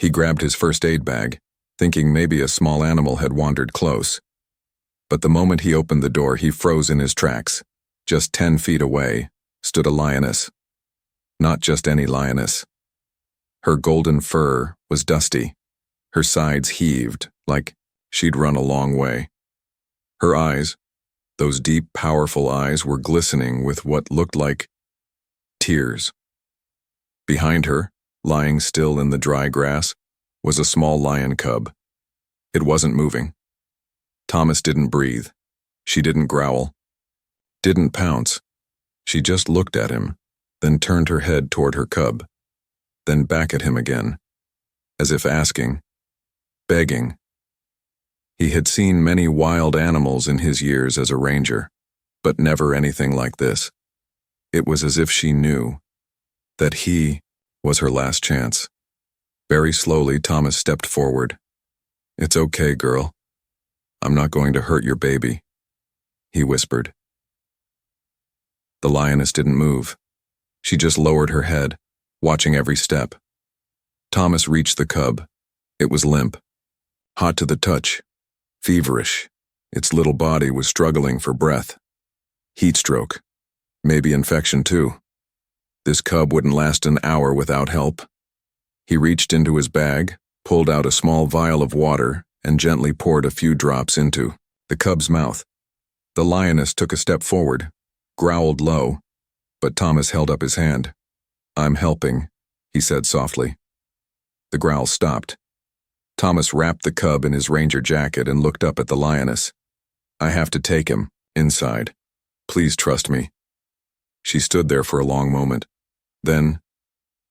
He grabbed his first aid bag, thinking maybe a small animal had wandered close. But the moment he opened the door, he froze in his tracks. Just 10 feet away stood a lioness. Not just any lioness. Her golden fur was dusty. Her sides heaved like she'd run a long way. Her eyes, those deep, powerful eyes, were glistening with what looked like tears. Behind her, lying still in the dry grass, was a small lion cub. It wasn't moving. Thomas didn't breathe. She didn't growl. Didn't pounce. She just looked at him, then turned her head toward her cub, then back at him again, as if asking, begging. He had seen many wild animals in his years as a ranger, but never anything like this. It was as if she knew that he was her last chance. Very slowly, Thomas stepped forward. "It's okay, girl. I'm not going to hurt your baby," he whispered. The lioness didn't move. She just lowered her head, watching every step. Thomas reached the cub. It was limp, hot to the touch, feverish. Its little body was struggling for breath. Heat stroke. Maybe infection too. This cub wouldn't last an hour without help. He reached into his bag, pulled out a small vial of water, and gently poured a few drops into the cub's mouth. The lioness took a step forward, growled low, but Thomas held up his hand. "I'm helping," he said softly. The growl stopped. Thomas wrapped the cub in his ranger jacket and looked up at the lioness. "I have to take him inside. Please trust me." She stood there for a long moment. Then,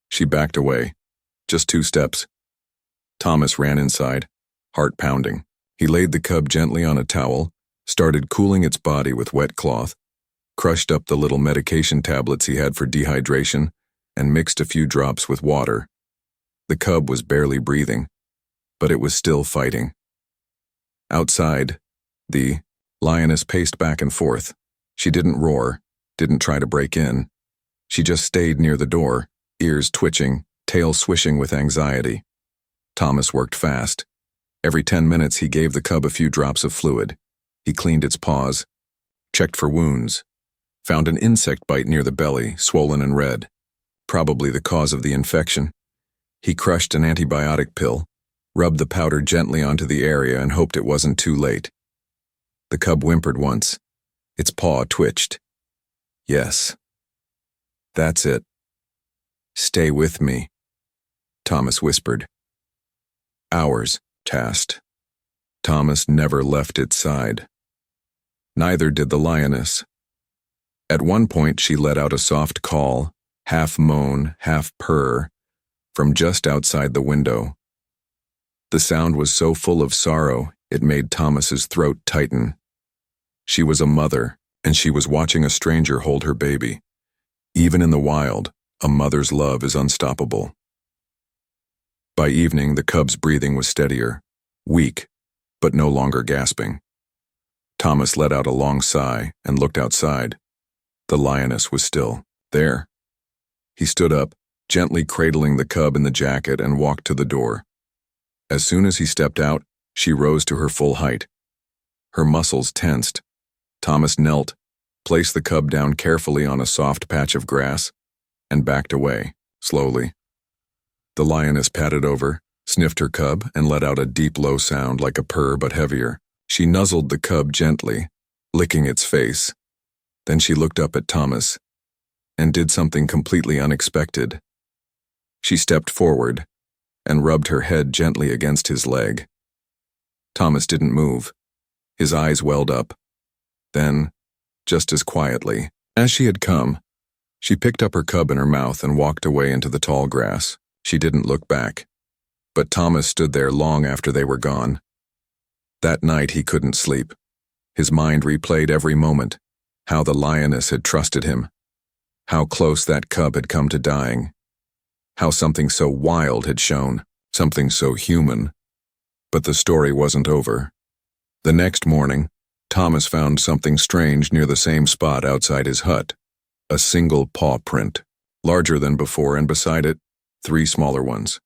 she backed away. Just 2 steps. Thomas ran inside, heart pounding. He laid the cub gently on a towel, started cooling its body with wet cloth, crushed up the little medication tablets he had for dehydration, and mixed a few drops with water. The cub was barely breathing, but it was still fighting. Outside, the lioness paced back and forth. She didn't roar, didn't try to break in. She just stayed near the door, ears twitching, tail swishing with anxiety. Thomas worked fast. Every 10 minutes he gave the cub a few drops of fluid. He cleaned its paws, checked for wounds, found an insect bite near the belly, swollen and red, probably the cause of the infection. He crushed an antibiotic pill, rubbed the powder gently onto the area and hoped it wasn't too late. The cub whimpered once. Its paw twitched. "Yes. That's it. Stay with me," Thomas whispered. Hours passed. Thomas never left its side. Neither did the lioness. At one point she let out a soft call, half moan, half purr, from just outside the window. The sound was so full of sorrow it made Thomas's throat tighten. She was a mother, and she was watching a stranger hold her baby. Even in the wild, a mother's love is unstoppable. By evening, the cub's breathing was steadier, weak, but no longer gasping. Thomas let out a long sigh and looked outside. The lioness was still there. He stood up, gently cradling the cub in the jacket, and walked to the door. As soon as he stepped out, she rose to her full height. Her muscles tensed. Thomas knelt, placed the cub down carefully on a soft patch of grass, and backed away, slowly. The lioness padded over, sniffed her cub, and let out a deep low sound like a purr but heavier. She nuzzled the cub gently, licking its face. Then she looked up at Thomas and did something completely unexpected. She stepped forward and rubbed her head gently against his leg. Thomas didn't move. His eyes welled up. Then, just as quietly as she had come, she picked up her cub in her mouth and walked away into the tall grass. She didn't look back. But Thomas stood there long after they were gone. That night he couldn't sleep. His mind replayed every moment, how the lioness had trusted him, how close that cub had come to dying, how something so wild had shown, something so human. But the story wasn't over. The next morning, Thomas found something strange near the same spot outside his hut. A single paw print, larger than before, and beside it, 3 smaller ones.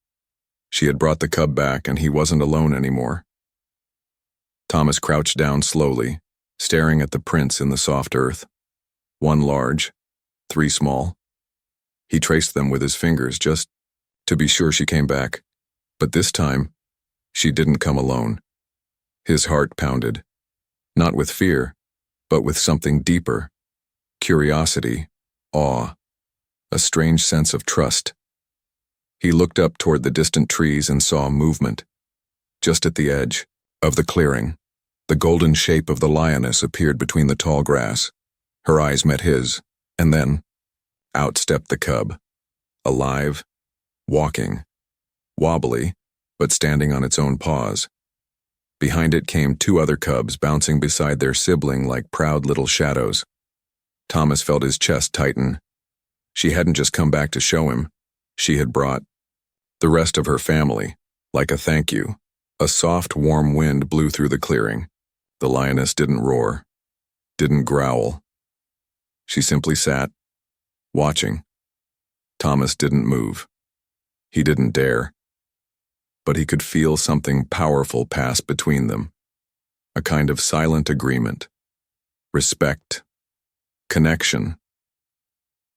She had brought the cub back, and he wasn't alone anymore. Thomas crouched down slowly, staring at the prints in the soft earth. 1 large, 3 small. He traced them with his fingers just to be sure she came back. But this time, she didn't come alone. His heart pounded, not with fear, but with something deeper. Curiosity, awe, a strange sense of trust. He looked up toward the distant trees and saw movement. Just at the edge of the clearing, the golden shape of the lioness appeared between the tall grass. Her eyes met his, and then out stepped the cub, alive, walking, wobbly, but standing on its own paws. Behind it came 2 other cubs bouncing beside their sibling like proud little shadows. Thomas felt his chest tighten. She hadn't just come back to show him. She had brought the rest of her family, like a thank you. A soft, warm wind blew through the clearing. The lioness didn't roar, didn't growl. She simply sat, watching. Thomas didn't move. He didn't dare. But he could feel something powerful pass between them. A kind of silent agreement. Respect. Connection.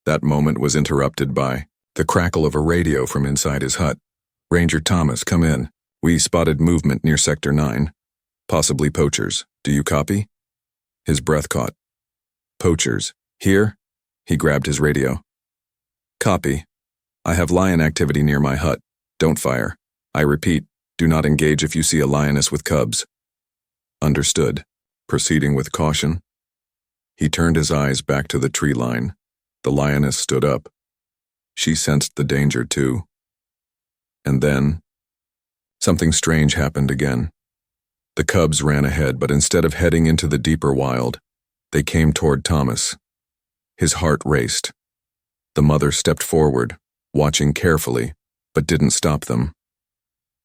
That moment was interrupted by the crackle of a radio from inside his hut. "Ranger Thomas, come in. We spotted movement near Sector 9. Possibly poachers. Do you copy?" His breath caught. "Poachers. Here?" He grabbed his radio. "Copy. I have lion activity near my hut. Don't fire. I repeat, do not engage if you see a lioness with cubs." Understood. Proceeding with caution. He turned his eyes back to the tree line. The lioness stood up. She sensed the danger too. And then, something strange happened again. The cubs ran ahead, but instead of heading into the deeper wild, they came toward Thomas. His heart raced. The mother stepped forward, watching carefully, but didn't stop them.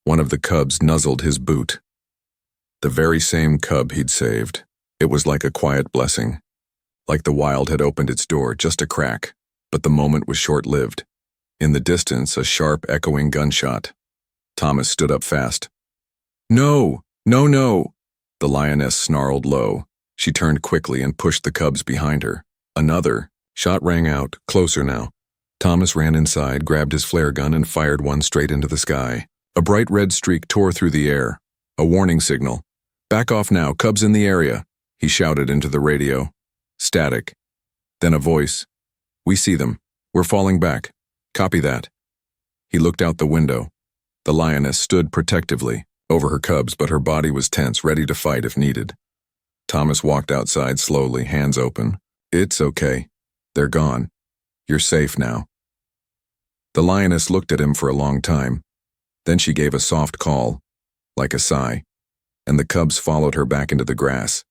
One of the cubs nuzzled his boot. The very same cub he'd saved. It was like a quiet blessing. Like the wild had opened its door, just a crack. But the moment was short-lived. In the distance, a sharp, echoing gunshot. Thomas stood up fast. "No! No, no!" The lioness snarled low. She turned quickly and pushed the cubs behind her. Another shot rang out, closer now. Thomas ran inside, grabbed his flare gun, and fired one straight into the sky. A bright red streak tore through the air. A warning signal. "Back off now, cubs in the area," he shouted into the radio. Static. Then a voice. "We see them. We're falling back. Copy that." He looked out the window. The lioness stood protectively over her cubs, but her body was tense, ready to fight if needed. Thomas walked outside slowly, hands open. "It's okay. They're gone. You're safe now." The lioness looked at him for a long time. Then she gave a soft call, like a sigh, and the cubs followed her back into the grass.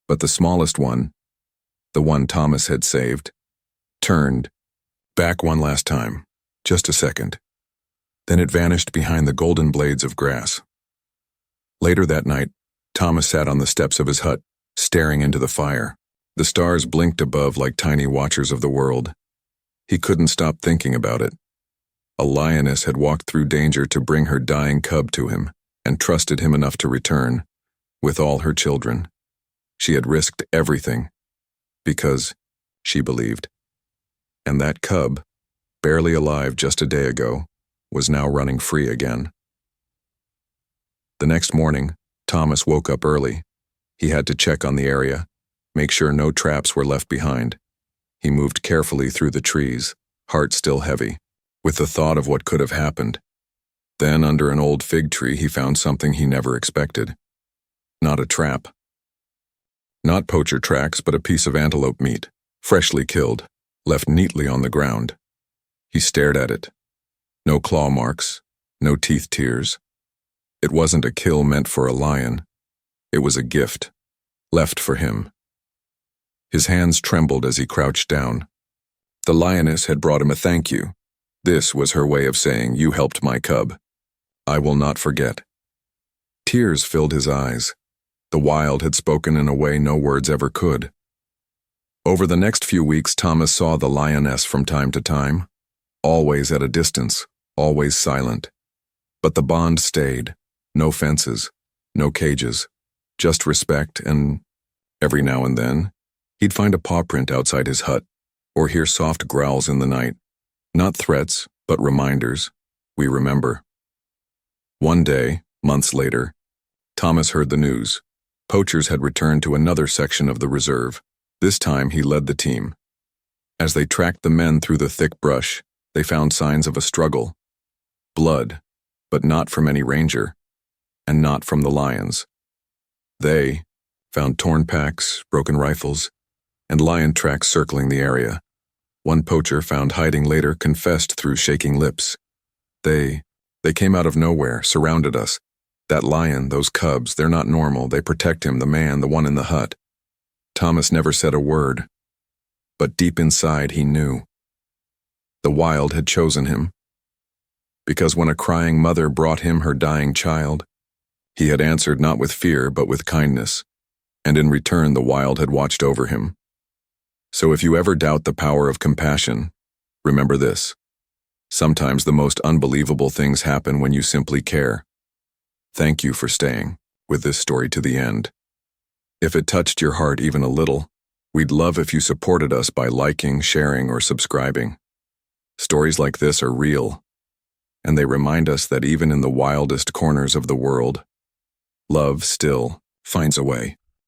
But the smallest one, the one Thomas had saved, turned back one last time, just a second. Then it vanished behind the golden blades of grass. Later that night, Thomas sat on the steps of his hut, staring into the fire. The stars blinked above like tiny watchers of the world. He couldn't stop thinking about it. A lioness had walked through danger to bring her dying cub to him, and trusted him enough to return, with all her children. She had risked everything, because she believed. And that cub, barely alive just a day ago, was now running free again. The next morning, Thomas woke up early. He had to check on the area, make sure no traps were left behind. He moved carefully through the trees, heart still heavy, with the thought of what could have happened. Then, under an old fig tree, he found something he never expected. Not a trap. Not poacher tracks, but a piece of antelope meat, freshly killed, left neatly on the ground. He stared at it. No claw marks, no teeth tears. It wasn't a kill meant for a lion. It was a gift, left for him. His hands trembled as he crouched down. The lioness had brought him a thank you. This was her way of saying, "You helped my cub. I will not forget." Tears filled his eyes. The wild had spoken in a way no words ever could. Over the next few weeks, Thomas saw the lioness from time to time, always at a distance, always silent. But the bond stayed. No fences, no cages, just respect, and every now and then, he'd find a paw print outside his hut, or hear soft growls in the night. Not threats, but reminders. We remember. One day, months later, Thomas heard the news. Poachers had returned to another section of the reserve. This time he led the team. As they tracked the men through the thick brush, they found signs of a struggle. Blood, but not from any ranger, and not from the lions. They found torn packs, broken rifles, and lion tracks circling the area. One poacher, found hiding later, confessed through shaking lips. They came out of nowhere, surrounded us. That lion, those cubs, they're not normal. They protect him, the man, the one in the hut. Thomas never said a word, but deep inside he knew. The wild had chosen him. Because when a crying mother brought him her dying child, he had answered not with fear but with kindness, and in return the wild had watched over him. So if you ever doubt the power of compassion, remember this. Sometimes the most unbelievable things happen when you simply care. Thank you for staying with this story to the end. If it touched your heart even a little, we'd love if you supported us by liking, sharing, or subscribing. Stories like this are real, and they remind us that even in the wildest corners of the world, love still finds a way.